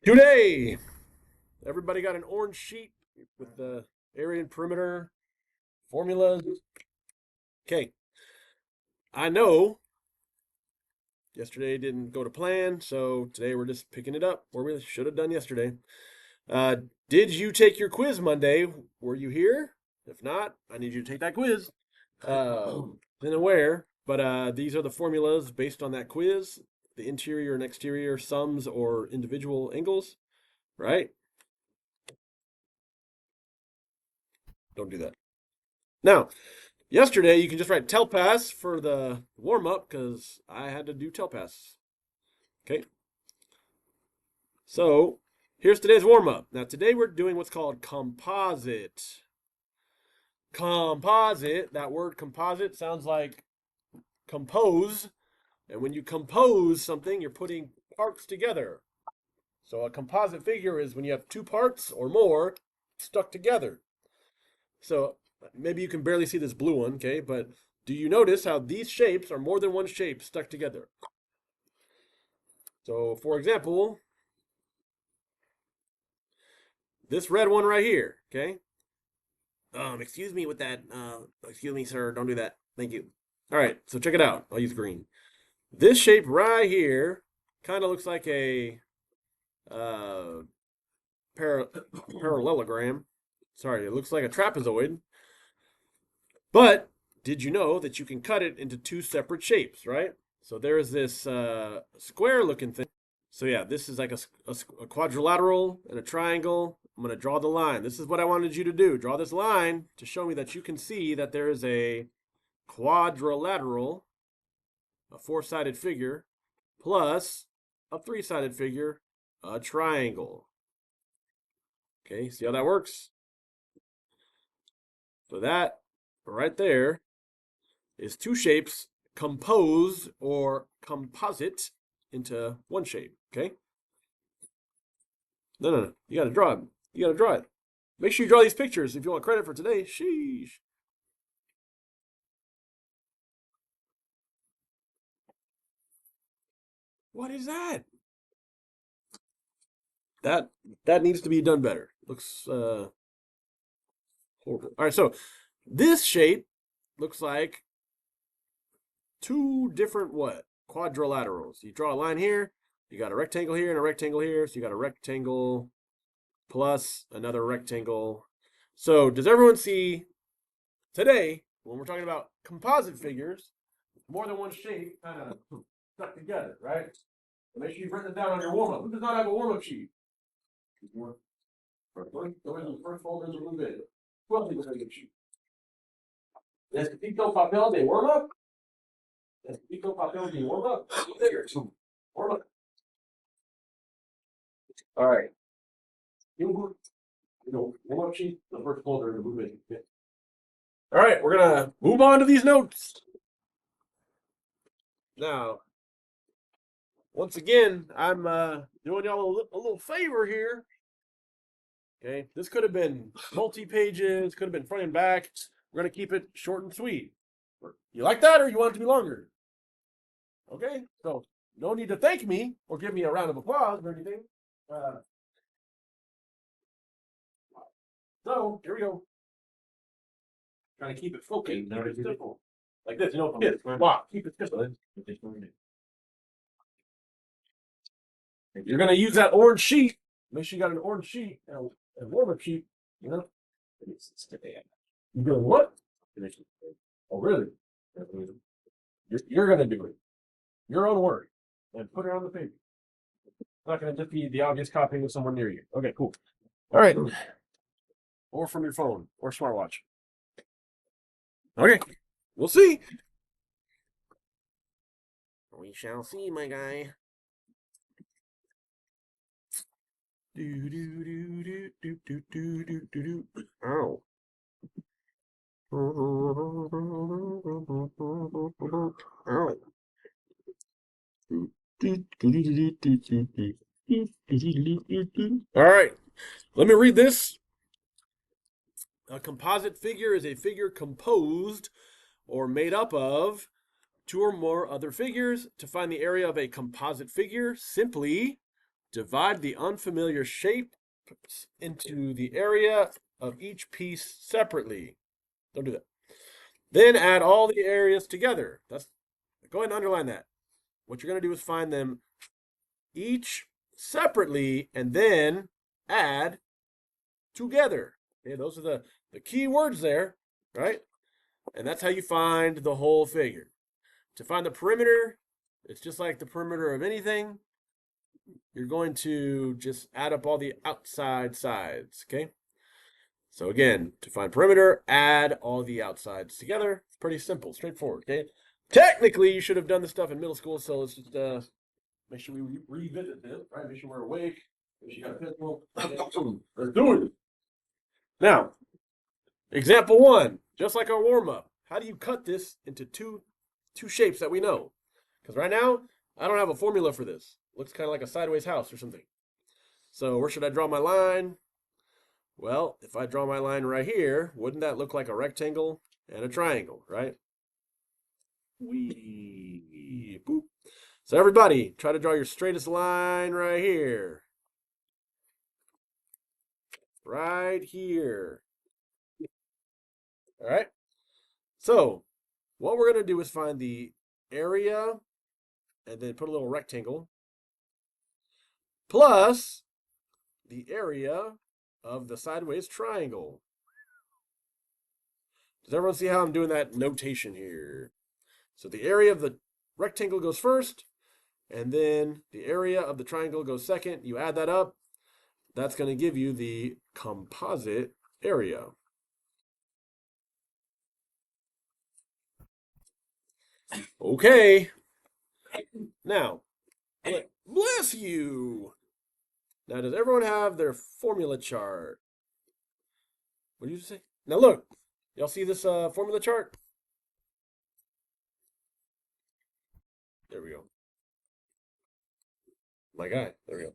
Today, everybody got an orange sheet with the area and perimeter formulas. Okay, I know yesterday didn't go to plan, so today we're just picking it up where we should have done yesterday. Uh, did you take your quiz Monday? Were you here? If not, I need you to take that quiz. Then aware, but these are the formulas based on that quiz, the interior and exterior sums or individual angles, right? Don't do that. Now, yesterday, you can just write Telpass for the warm up because I had to do Telpass. Okay. So here's today's warm up. Now, today we're doing what's called composite. Composite, that word composite sounds like compose. And when you compose something, you're putting parts together. So a composite figure is when you have two parts or more stuck together. So maybe you can barely see this blue one, okay? But do you notice how these shapes are more than one shape stuck together? So, for example, this red one right here, okay? Excuse me with that. Excuse me, sir. Don't do that. Thank you. All right, so check it out. I'll use green. This shape right here kind of looks like a uh, parallelogram. Sorry, it looks like a trapezoid. But did you know that you can cut it into two separate shapes, right? So there's this square looking thing. So yeah, this is like a quadrilateral and a triangle. I'm going to draw the line. This is what I wanted you to do. Draw this line to show me that you can see that there is a quadrilateral, a four-sided figure, plus a three-sided figure, a triangle. Okay, see how that works? So that right there is two shapes composed or composite into one shape. Okay? No. You got to draw it. You got to draw it. Make sure you draw these pictures if you want credit for today. Sheesh. What is that? That that needs to be done better. Looks horrible. All right, so this shape looks like two different what? Quadrilaterals. You draw a line here, you got a rectangle here and a rectangle here, so you got a rectangle plus another rectangle. So does everyone see today when we're talking about composite figures, more than one shape kind of stuck together, right? So make sure you've written it down on your warm up. Who does not have a warm up sheet? Go into the first folder a little bit. 12 people have a sheet. Necesito papel de warm up. Necesito papel de warm up. Bigger. Warm up. All right. Warm up sheet. The first folder in the blue bit. All right, we're gonna move on to these notes. Now, once again, I'm doing y'all a little favor here. Okay, this could have been multi-pages, could have been front and back. We're gonna keep it short and sweet. You like that, or you want it to be longer? Okay, so no need to thank me or give me a round of applause or anything. So here we go. Trying to keep it focused. Simple. Like this, kids. Wow, keep it simple. If you're gonna use that orange sheet, make sure you got an orange sheet and a warm-up sheet. You know. You doing what? Oh, really? You're gonna do it. Your own word, and put it on the paper. It's not gonna just be the obvious copying of someone near you. Okay, cool. All right. Or from your phone or smartwatch. Okay, we'll see. We shall see, my guy. Do do do do do do do do do do. Ow. Ow. All right, let me read this. A composite figure is a figure composed or made up of two or more other figures. To find the area of a composite figure, simply divide the unfamiliar shape into the area of each piece separately. Don't do that. Then add all the areas together. Go ahead and underline that. What you're going to do is find them each separately and then add together. Okay, those are the key words there, right? And that's how you find the whole figure. To find the perimeter, it's just like the perimeter of anything. You're going to just add up all the outside sides, okay? So again, to find perimeter, add all the outsides together. It's pretty simple, straightforward, okay? Technically, you should have done this stuff in middle school, so let's just make sure we revisit this, right? Make sure we're awake. Make sure you got a pencil. Let's do it. Now, example 1, just like our warm-up. How do you cut this into two shapes that we know? Because right now, I don't have a formula for this. Looks kind of like a sideways house or something. So where should I draw my line? Well, if I draw my line right here, wouldn't that look like a rectangle and a triangle, right? Wee, boop. So everybody, try to draw your straightest line right here. Right here. All right. So what we're going to do is find the area and then put a little rectangle plus the area of the sideways triangle. Does everyone see how I'm doing that notation here? So the area of the rectangle goes first, and then the area of the triangle goes second. You add that up. That's going to give you the composite area. Okay. Now, bless you. Now, does everyone have their formula chart? What did you say? Now, look. Y'all see this formula chart? There we go. My guy. There we go.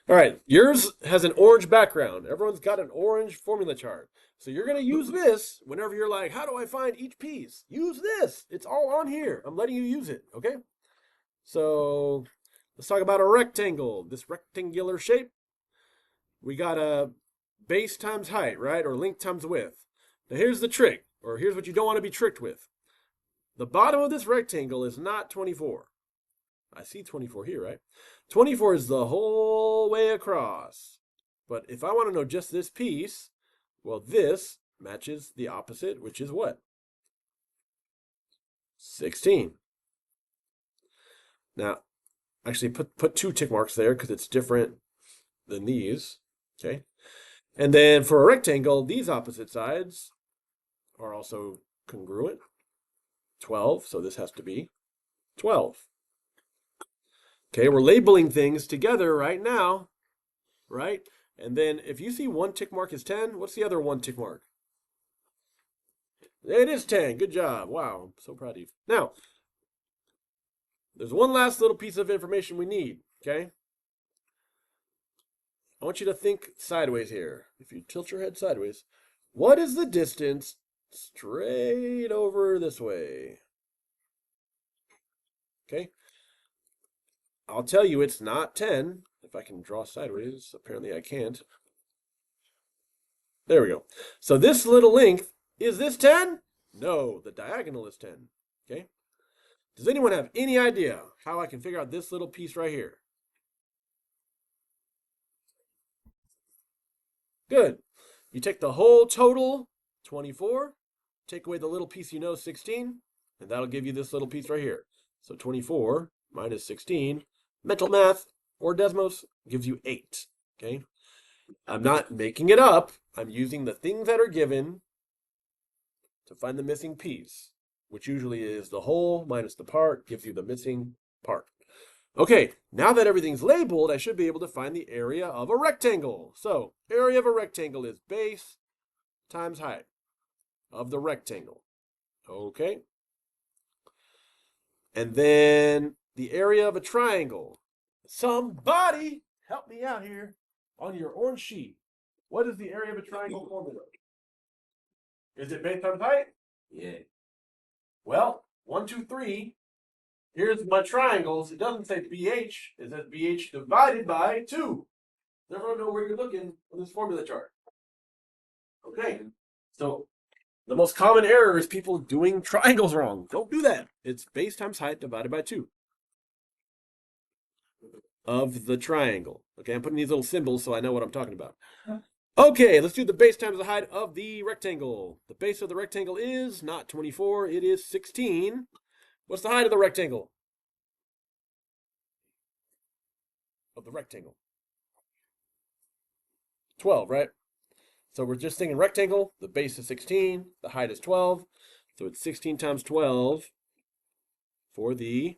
All right. Yours has an orange background. Everyone's got an orange formula chart. So you're going to use this whenever you're like, how do I find each piece? Use this. It's all on here. I'm letting you use it. Okay? So let's talk about a rectangle. This rectangular shape. We got a base times height, right? Or length times width. Now here's the trick, or here's what you don't want to be tricked with. The bottom of this rectangle is not 24. I see 24 here, right? 24 is the whole way across. But if I want to know just this piece, well, this matches the opposite, which is what? 16. Now, actually put 2 tick marks there because it's different than these, okay? And then for a rectangle, these opposite sides are also congruent. 12, so this has to be 12. Okay, we're labeling things together right now, right? And then if you see 1 tick mark is 10, what's the other 1 tick mark? It is 10. Good job. Wow, I'm so proud of you. Now, there's one last little piece of information we need, okay? I want you to think sideways here. If you tilt your head sideways, what is the distance straight over this way? Okay. I'll tell you it's not 10. If I can draw sideways, apparently I can't. There we go. So this little length, is this 10? No, the diagonal is 10. Okay. Does anyone have any idea how I can figure out this little piece right here? Good. You take the whole total, 24, take away the little piece you know, 16, and that'll give you this little piece right here. So 24 minus 16, mental math, or Desmos, gives you 8. Okay? I'm not making it up. I'm using the things that are given to find the missing piece, which usually is the whole minus the part, gives you the missing part. Okay, now that everything's labeled, I should be able to find the area of a rectangle. So, area of a rectangle is base times height of the rectangle. Okay. And then the area of a triangle. Somebody help me out here on your orange sheet. What is the area of a triangle formula? Is it base times height? Yeah. Well, 1, 2, 3 Here's my triangles. It doesn't say BH. It says BH divided by 2. Does everyone know where you're looking on this formula chart? Okay. So the most common error is people doing triangles wrong. Don't do that. It's base times height divided by 2 of the triangle. Okay, I'm putting these little symbols so I know what I'm talking about. Okay, let's do the base times the height of the rectangle. The base of the rectangle is not 24, it is 16. What's the height of the rectangle? Of the rectangle. 12, right? So we're just thinking rectangle. The base is 16, the height is 12. So it's 16 times 12 for the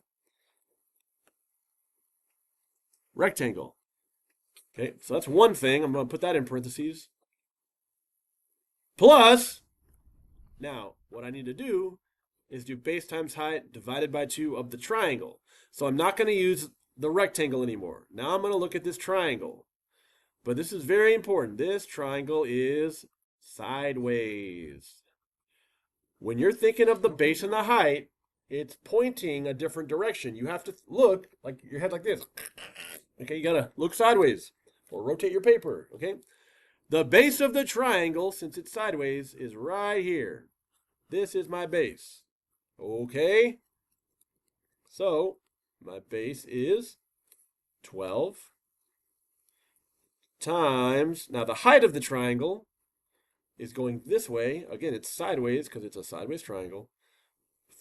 rectangle. Okay, so that's one thing. I'm going to put that in parentheses. Plus, now what I need to do is do base times height divided by 2 of the triangle. So I'm not going to use the rectangle anymore. Now I'm going to look at this triangle. But this is very important. This triangle is sideways. When you're thinking of the base and the height, it's pointing a different direction. You have to look like your head like this. Okay, you gotta look sideways or rotate your paper. Okay, the base of the triangle, since it's sideways, is right here. This is my base. Okay, so my base is 12 times, now the height of the triangle is going this way. Again, it's sideways because it's a sideways triangle.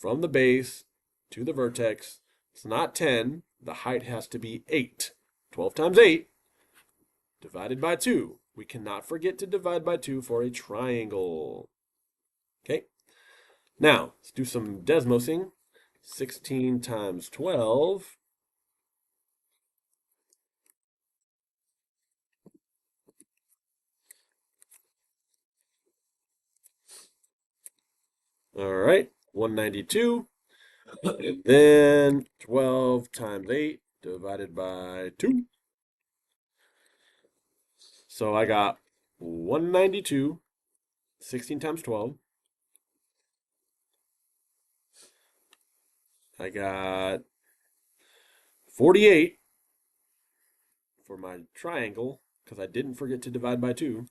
From the base to the vertex, it's not 10. The height has to be 8. 12 times 8 divided by 2. We cannot forget to divide by 2 for a triangle. Okay. Now, let's do some desmosing. 16 times 12. All right, 192. And then 12 times 8 divided by 2. So I got 192, 16 times 12. I got 48 for my triangle because I didn't forget to divide by 2.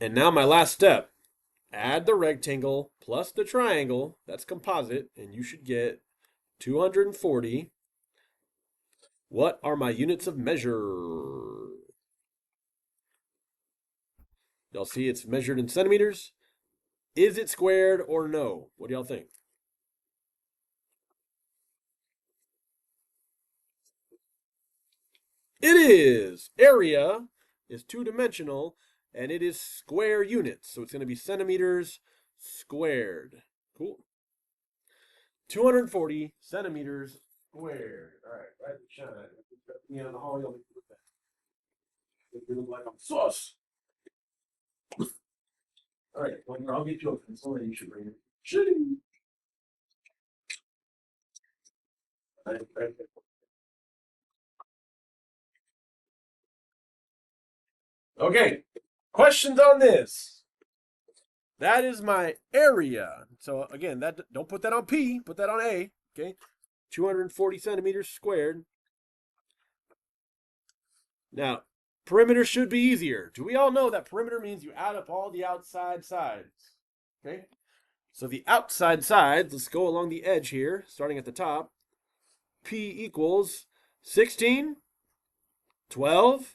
And now my last step. Add the rectangle plus the triangle. That's composite. And you should get 240. What are my units of measure? Y'all see it's measured in centimeters. Is it squared or no? What do y'all think? It is. Area is two-dimensional, and it is square units. So it's going to be centimeters squared. Cool. 240 centimeters squared. All right, right in the shine. Me on the hall, y'all make look that. You look like I'm sauce. All right, well, I'll get you a pencil and you should bring it. Shitty. Okay, questions on this? That is my area. So again, that don't put that on P, put that on A. Okay, 240 centimeters squared. Now, perimeter should be easier. Do we all know that perimeter means you add up all the outside sides? Okay, so the outside sides, let's go along the edge here, starting at the top. P equals 16, 12,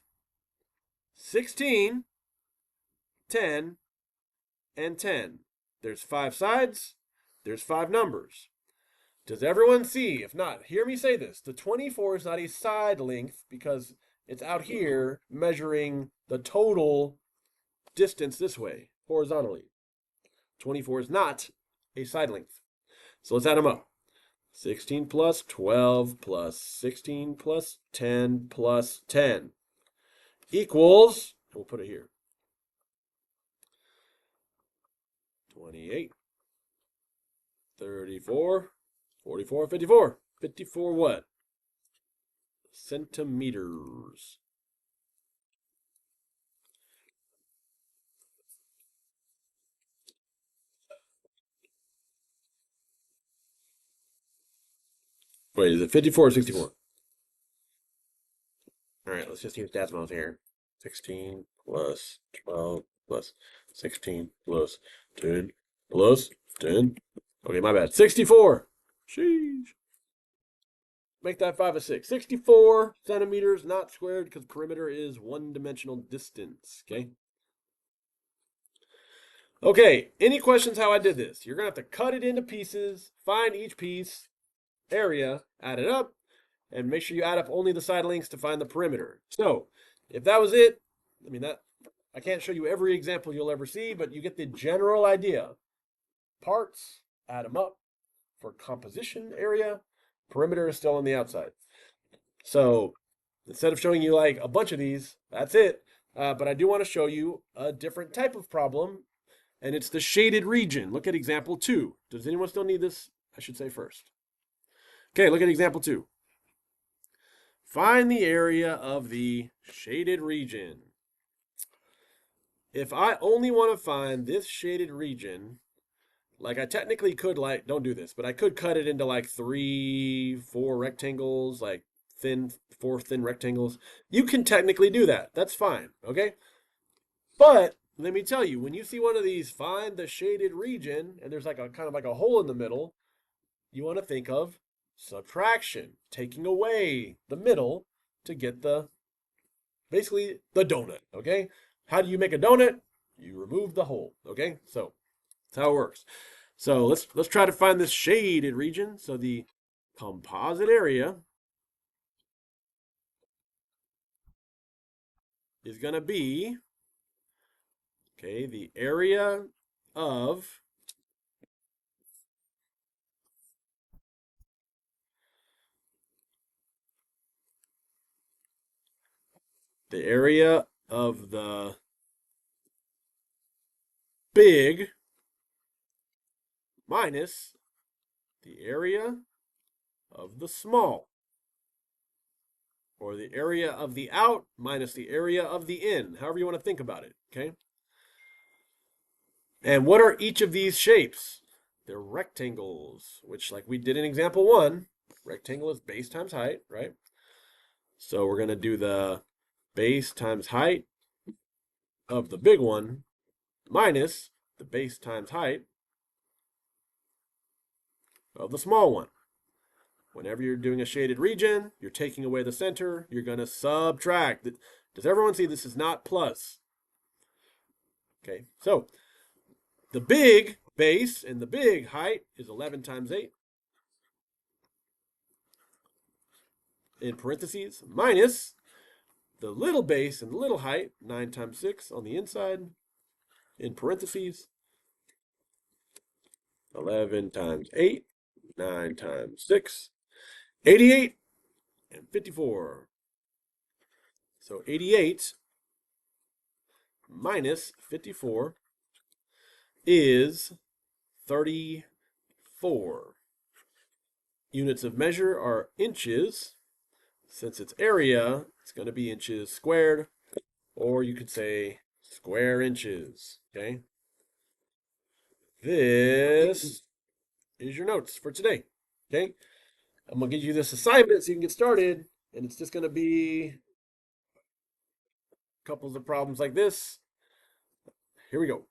16, 10, and 10. There's 5 sides, there's 5 numbers. Does everyone see? If not, hear me say this. The 24 is not a side length because it's out here measuring the total distance this way, horizontally. 24 is not a side length. So let's add them up. 16 plus 12 plus 16 plus 10 plus 10 equals, we'll put it here, 28, 34, 44, 54. 54 what? Centimeters. Wait, is it 54 or 64? All right, let's just use decimals here. 16 plus 12 plus 16 plus 10 plus 10. Okay, my bad. 64. Sheesh. Make that 5 a 6. 64 centimeters, not squared, because perimeter is one-dimensional distance. Okay. Okay, any questions how I did this? You're going to have to cut it into pieces, find each piece, area, add it up, and make sure you add up only the side lengths to find the perimeter. So, if that was it, I mean, that I can't show you every example you'll ever see, but you get the general idea. Parts, add them up for composition area, perimeter is still on the outside. So, instead of showing you like a bunch of these, that's it. But I do want to show you a different type of problem, and it's the shaded region. Look at example 2. Does anyone still need this? I should say first. Okay, look at example 2. Find the area of the shaded region. If I only want to find this shaded region, like I technically could, like, don't do this, but I could cut it into like 3, 4 rectangles, like four thin rectangles. You can technically do that. That's fine, okay? But let me tell you, when you see one of these, find the shaded region, and there's like a kind of like a hole in the middle, you want to think of subtraction, taking away the middle to get basically the donut, okay? How do you make a donut? You remove the hole, okay? So that's how it works. So let's try to find this shaded region. So the composite area is going to be, okay, the area of the big minus the area of the small, or the area of the out minus the area of the in, however you want to think about it, okay? And what are each of these shapes? They're rectangles, which, like we did in example 1, rectangle is base times height, right? So we're going to do the base times height of the big one minus the base times height of the small one. Whenever you're doing a shaded region, you're taking away the center, you're going to subtract. Does everyone see this is not plus? Okay, so the big base and the big height is 11 times 8 in parentheses minus the little base and the little height, 9 times 6 on the inside in parentheses, 11 times 8, 9 times 6, 88 and 54. So 88 minus 54 is 34. Units of measure are inches. Since it's area, it's going to be inches squared, or you could say square inches, okay? This is your notes for today, okay? I'm going to give you this assignment so you can get started, and it's just going to be couples of problems like this. Here we go.